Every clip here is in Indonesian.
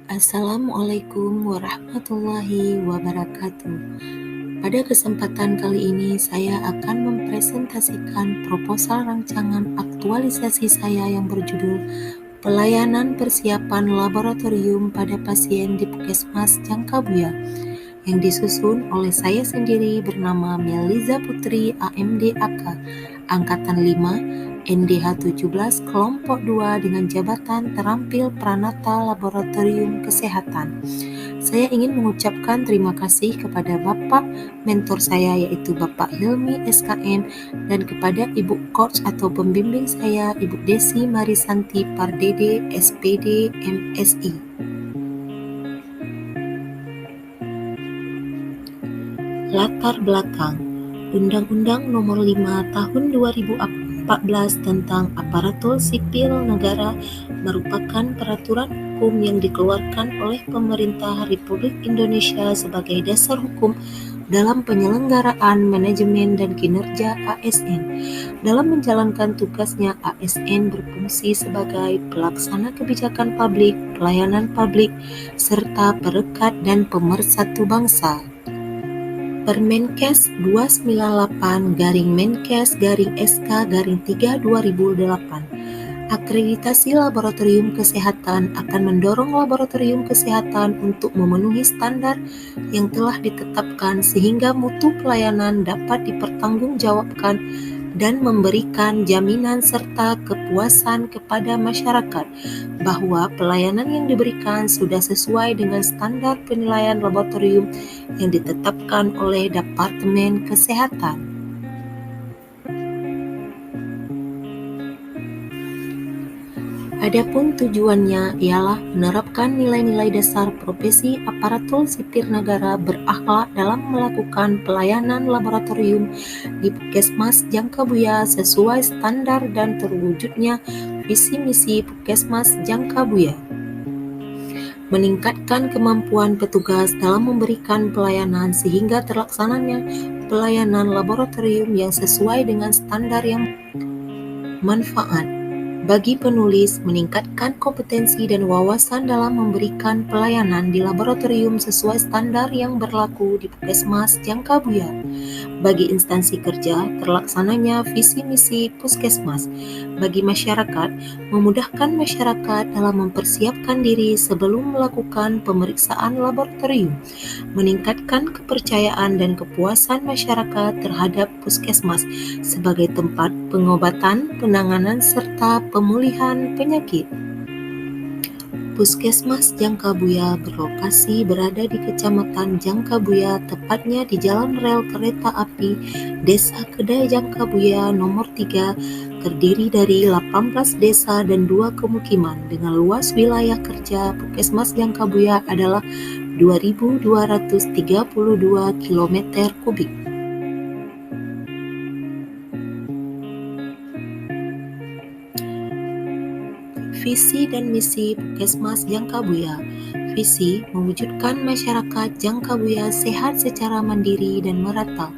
Assalamualaikum warahmatullahi wabarakatuh. Pada kesempatan kali ini, saya akan mempresentasikan proposal rancangan aktualisasi saya yang berjudul Pelayanan Persiapan Laboratorium pada Pasien di Puskesmas Jangkabuya, yang disusun oleh saya sendiri bernama Meliza Putri AMD AK, Angkatan 5, NDH 17, Kelompok 2 dengan jabatan terampil Pranata Laboratorium Kesehatan. Saya ingin mengucapkan terima kasih kepada Bapak mentor saya yaitu Bapak Hilmi SKM dan kepada Ibu Coach atau pembimbing saya Ibu Desi Marisanti Pardede SPD MSI. Latar belakang Undang-Undang Nomor 5 Tahun 2014 tentang Aparatur Sipil Negara merupakan peraturan hukum yang dikeluarkan oleh Pemerintah Republik Indonesia sebagai dasar hukum dalam penyelenggaraan manajemen dan kinerja ASN. Dalam menjalankan tugasnya, ASN berfungsi sebagai pelaksana kebijakan publik, pelayanan publik, serta perekat dan pemersatu bangsa. Permenkes 298-Menkes-SK-3 Akreditasi laboratorium kesehatan akan mendorong laboratorium kesehatan untuk memenuhi standar yang telah ditetapkan sehingga mutu pelayanan dapat dipertanggungjawabkan dan memberikan jaminan serta kepuasan kepada masyarakat bahwa pelayanan yang diberikan sudah sesuai dengan standar penilaian laboratorium yang ditetapkan oleh Departemen Kesehatan. Adapun tujuannya ialah menerapkan nilai-nilai dasar profesi aparatur sipil negara berakhlak dalam melakukan pelayanan laboratorium di Puskesmas Jangkabuya sesuai standar dan terwujudnya visi misi Puskesmas Jangkabuya. Meningkatkan kemampuan petugas dalam memberikan pelayanan sehingga terlaksananya pelayanan laboratorium yang sesuai dengan standar yang manfaat bagi penulis, meningkatkan kompetensi dan wawasan dalam memberikan pelayanan di laboratorium sesuai standar yang berlaku di Puskesmas Jangkabuya. Bagi instansi kerja, terlaksananya visi misi Puskesmas. Bagi masyarakat, memudahkan masyarakat dalam mempersiapkan diri sebelum melakukan pemeriksaan laboratorium, meningkatkan kepercayaan dan kepuasan masyarakat terhadap Puskesmas sebagai tempat pengobatan, penanganan, serta pemulihan penyakit. Puskesmas Jangkabuya berlokasi berada di Kecamatan Jangkabuya, tepatnya di Jalan Rel Kereta Api Desa Kedai Jangkabuya nomor 3, terdiri dari 18 desa dan 2 pemukiman dengan luas wilayah kerja Puskesmas Jangkabuya adalah 2.232 km kubik. Visi dan misi Puskesmas Jangkabuya. Visi mewujudkan masyarakat Jangkabuya sehat secara mandiri dan merata.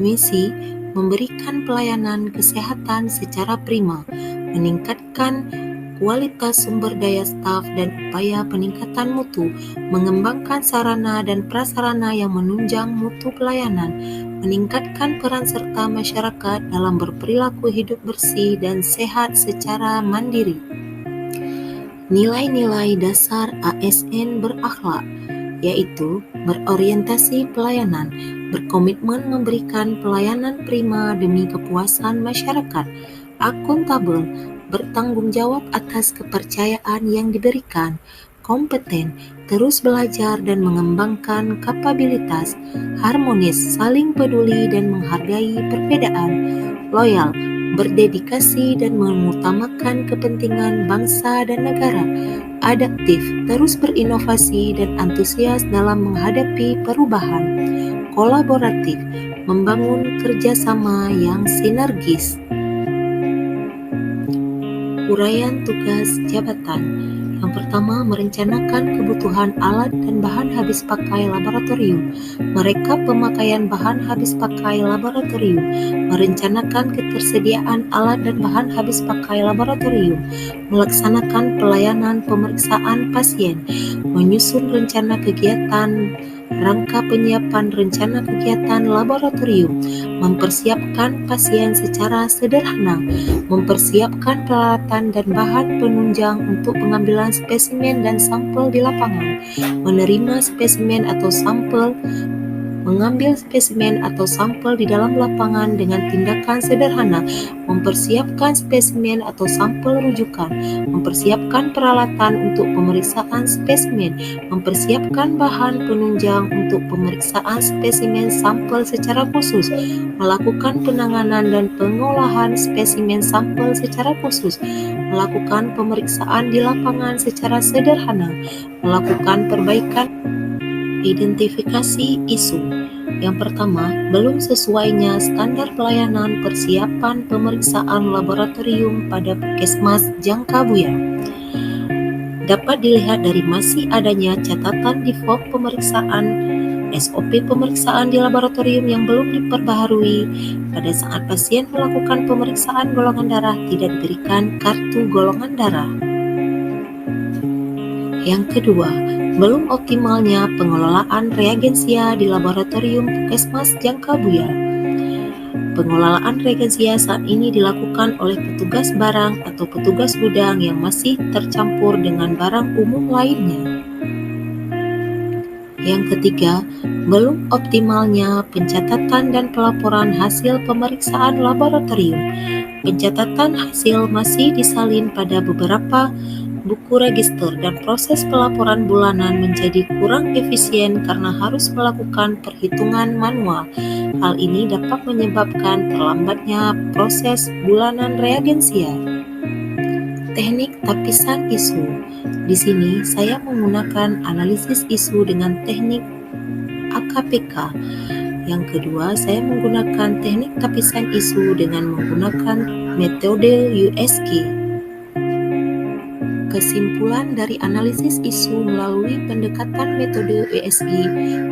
Misi memberikan pelayanan kesehatan secara prima, meningkatkan kualitas sumber daya staf dan upaya peningkatan mutu, mengembangkan sarana dan prasarana yang menunjang mutu pelayanan, meningkatkan peran serta masyarakat dalam berperilaku hidup bersih dan sehat secara mandiri. Nilai-nilai dasar ASN berakhlak, yaitu berorientasi pelayanan, berkomitmen memberikan pelayanan prima demi kepuasan masyarakat, akuntabel, bertanggung jawab atas kepercayaan yang diberikan, kompeten, terus belajar dan mengembangkan kapabilitas, harmonis, saling peduli dan menghargai perbedaan, loyal, berdedikasi dan mengutamakan kepentingan bangsa dan negara, adaptif, terus berinovasi dan antusias dalam menghadapi perubahan, kolaboratif, membangun kerjasama yang sinergis. Uraian tugas jabatan, Yang pertama, merencanakan kebutuhan alat dan bahan habis pakai laboratorium. Merekap pemakaian bahan habis pakai laboratorium. Merencanakan ketersediaan alat dan bahan habis pakai laboratorium. Melaksanakan pelayanan pemeriksaan pasien. Menyusun rencana kegiatan rangka penyiapan rencana kegiatan laboratorium. Mempersiapkan pasien secara sederhana. Mempersiapkan peralatan dan bahan penunjang untuk pengambilan spesimen dan sampel di lapangan, menerima spesimen atau sampel, mengambil spesimen atau sampel di dalam lapangan dengan tindakan sederhana, mempersiapkan spesimen atau sampel rujukan, mempersiapkan peralatan untuk pemeriksaan spesimen, mempersiapkan bahan penunjang untuk pemeriksaan spesimen sampel secara khusus, melakukan penanganan dan pengolahan spesimen sampel secara khusus, melakukan pemeriksaan di lapangan secara sederhana, melakukan perbaikan. Identifikasi isu. Yang pertama, belum sesuainya standar pelayanan persiapan pemeriksaan laboratorium pada Puskesmas Jangkabuya. Dapat dilihat dari masih adanya catatan di form pemeriksaan SOP pemeriksaan di laboratorium yang belum diperbaharui pada saat pasien melakukan pemeriksaan golongan darah tidak diberikan kartu golongan darah. Yang kedua, belum optimalnya pengelolaan reagensia di laboratorium Puskesmas Jangkabuya. Pengelolaan reagensia saat ini dilakukan oleh petugas barang atau petugas gudang yang masih tercampur dengan barang umum lainnya. Yang ketiga, belum optimalnya pencatatan dan pelaporan hasil pemeriksaan laboratorium. Pencatatan hasil masih disalin pada beberapa buku register dan proses pelaporan bulanan menjadi kurang efisien karena harus melakukan perhitungan manual. Hal ini dapat menyebabkan terlambatnya proses bulanan reagensia. Teknik tapisan isu. Di sini saya menggunakan analisis isu dengan teknik AKPK. Yang kedua, saya menggunakan teknik tapisan isu dengan menggunakan metode USG. Kesimpulan dari analisis isu melalui pendekatan metode USG,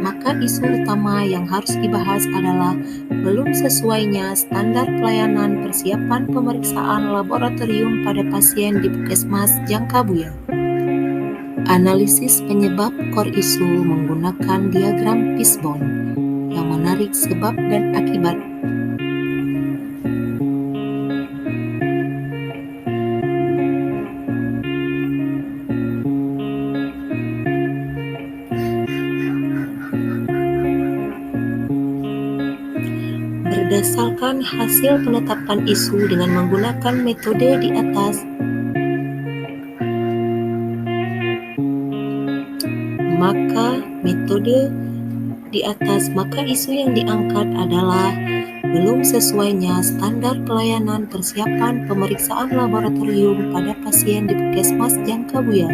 maka isu utama yang harus dibahas adalah belum sesuainya standar pelayanan persiapan pemeriksaan laboratorium pada pasien di Puskesmas Jangkabuya. Analisis penyebab core isu menggunakan diagram fishbone yang menarik sebab dan akibat. Berdasarkan hasil penetapan isu dengan menggunakan metode di atas, maka isu yang diangkat adalah belum sesuainya standar pelayanan persiapan pemeriksaan laboratorium pada pasien di Puskesmas Jangkabuya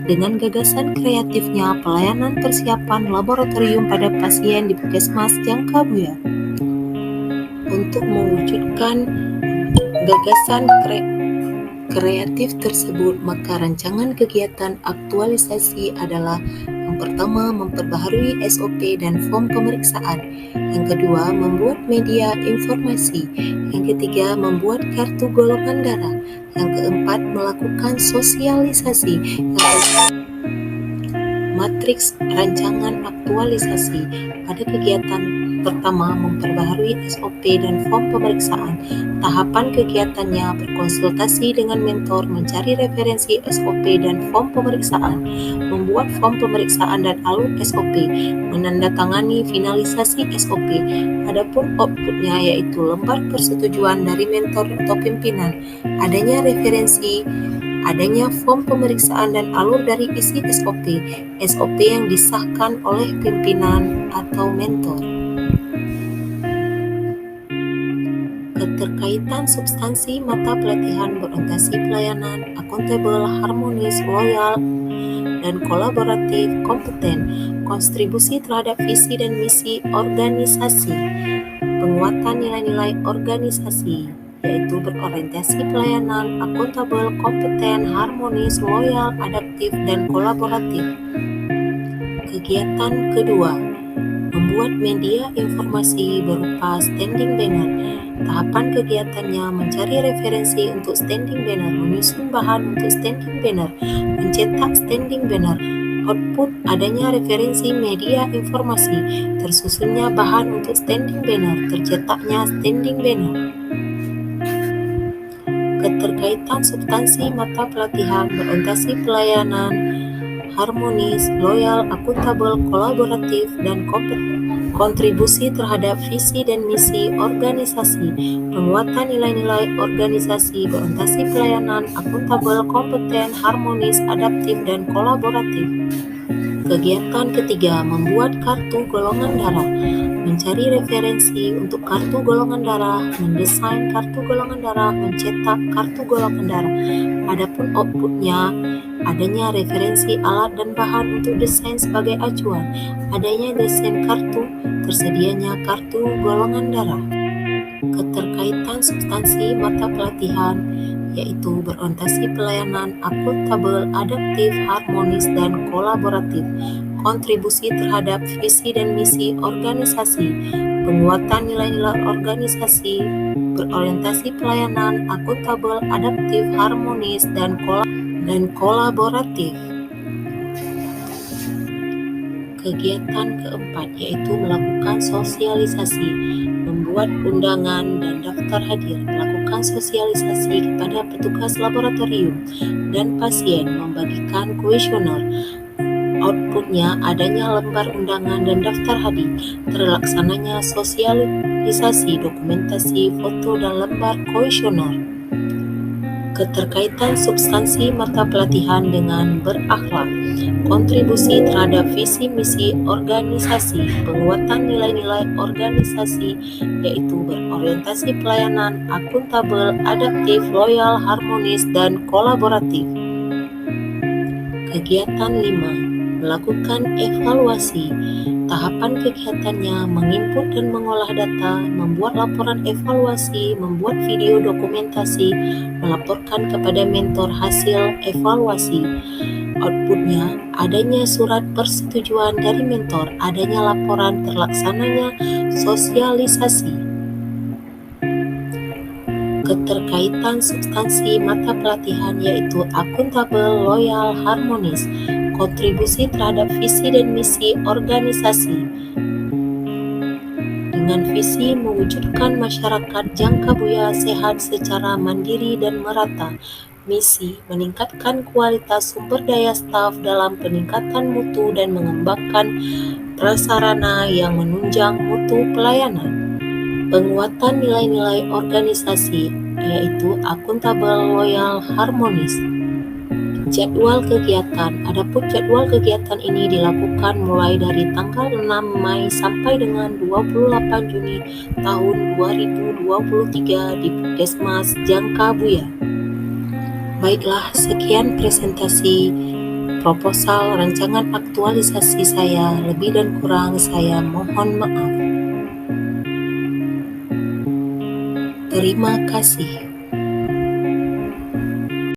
dengan gagasan kreatifnya pelayanan persiapan laboratorium pada pasien di Puskesmas Jangkabuya. Untuk mewujudkan gagasan kreatif tersebut, maka rancangan kegiatan aktualisasi adalah yang pertama, memperbaharui SOP dan form pemeriksaan. Yang kedua, membuat media informasi. Yang ketiga, membuat kartu golongan darah. Yang keempat, melakukan sosialisasi. Matriks rancangan aktualisasi. Pada kegiatan pertama, memperbaharui SOP dan form pemeriksaan. Tahapan kegiatannya berkonsultasi dengan mentor, mencari referensi SOP dan form pemeriksaan, membuat form pemeriksaan dan alur SOP, menandatangani finalisasi SOP. Adapun outputnya yaitu lembar persetujuan dari mentor atau pimpinan, adanya referensi, adanya form pemeriksaan dan alur dari isi SOP yang disahkan oleh pimpinan atau mentor. Keterkaitan substansi mata pelatihan berorientasi pelayanan, akuntabel, harmonis, loyal, dan kolaboratif, kompeten, kontribusi terhadap visi dan misi organisasi, penguatan nilai-nilai organisasi. yaitu berorientasi pelayanan, akuntabel, kompeten, harmonis, loyal, adaptif, dan kolaboratif. Kegiatan kedua, membuat media informasi berupa standing banner. Tahapan kegiatannya mencari referensi untuk standing banner, menyusun bahan untuk standing banner, mencetak standing banner. Output adanya referensi media informasi, tersusunnya bahan untuk standing banner, tercetaknya standing banner. Keterkaitan substansi mata pelatihan berorientasi pelayanan, harmonis, loyal, akuntabel, kolaboratif, dan kompeten. Kontribusi terhadap visi dan misi organisasi, penguatan nilai-nilai organisasi, berorientasi pelayanan, akuntabel, kompeten, harmonis, adaptif, dan kolaboratif. Kegiatan ketiga, membuat kartu golongan darah, mencari referensi untuk kartu golongan darah, mendesain kartu golongan darah, mencetak kartu golongan darah. Adapun outputnya, adanya referensi alat dan bahan untuk desain sebagai acuan, adanya desain kartu, tersedianya kartu golongan darah. Keterkaitan substansi mata pelatihan, yaitu berorientasi pelayanan, akuntabel, adaptif, harmonis, dan kolaboratif. Kontribusi terhadap visi dan misi organisasi, penguatan nilai-nilai organisasi, berorientasi pelayanan, akuntabel, adaptif, harmonis, dan kolaboratif. Kegiatan keempat, yaitu melakukan sosialisasi, membuat undangan dan daftar hadir, melakukan sosialisasi kepada petugas laboratorium dan pasien, membagikan kuesioner. Outputnya adanya lembar undangan dan daftar hadir, terlaksananya sosialisasi, dokumentasi, foto, dan lembar kuesioner. Keterkaitan substansi mata pelatihan dengan berakhlak, kontribusi terhadap visi misi organisasi, penguatan nilai-nilai organisasi, yaitu berorientasi pelayanan, akuntabel, adaptif, loyal, harmonis, dan kolaboratif. Kegiatan 5, melakukan evaluasi. Tahapan kegiatannya menginput dan mengolah data, membuat laporan evaluasi, membuat video dokumentasi, melaporkan kepada mentor hasil evaluasi. Outputnya, adanya surat persetujuan dari mentor, adanya laporan, terlaksananya sosialisasi. Keterkaitan substansi mata pelatihan, yaitu akuntabel, loyal, harmonis, kontribusi terhadap visi dan misi organisasi. Dengan visi mewujudkan masyarakat Jangkabuya sehat secara mandiri dan merata. Misi meningkatkan kualitas sumber daya staf dalam peningkatan mutu dan mengembangkan prasarana yang menunjang mutu pelayanan. Penguatan nilai-nilai organisasi, yaitu akuntabel, loyal, harmonis. Jadwal kegiatan. Adapun jadwal kegiatan ini dilakukan mulai dari tanggal 6 Mei sampai dengan 28 Juni tahun 2023 di Puskesmas Jangkabuya. Baiklah, sekian presentasi proposal rancangan aktualisasi saya. Lebih dan kurang saya mohon maaf. Terima kasih.